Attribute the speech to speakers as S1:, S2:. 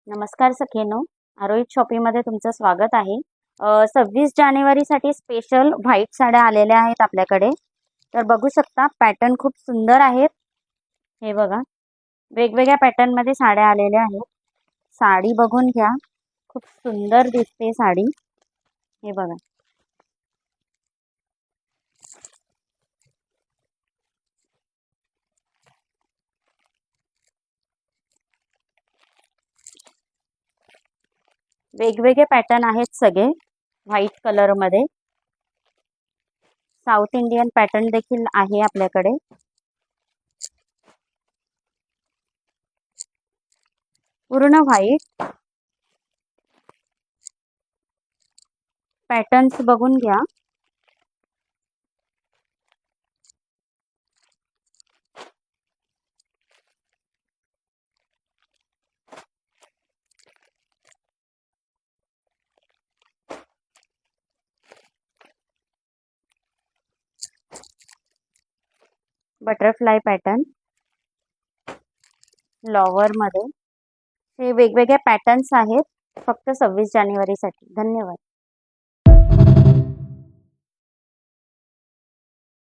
S1: नमस्कार सखेनो, आरोहित शॉपिंगमध्ये तुमचं स्वागत आहे। 26 जानेवारीसाठी स्पेशल व्हाईट साड्या आलेल्या आहेत आपल्याकडे। तर बघू शकता पॅटर्न खूप सुंदर आहेत। हे बघा, वेगवेगळ्या पॅटर्नमध्ये साड्या आलेल्या आहेत। साडी बघून घ्या, खूप सुंदर दिसते साडी। हे बघा, वेगवेगळे पॅटर्न आहेत सगळे व्हाईट कलरमध्ये। साऊथ इंडियन पॅटर्न देखील आहे आपल्याकडे। पूर्ण व्हाईट पॅटर्न्स बघून घ्या। बटरफ्लाय पॅटर्न फ्लॉवर मध्ये हे वेगवेगळे पॅटर्न्स आहेत फक्त 26 जानेवारीसाठी। धन्यवाद।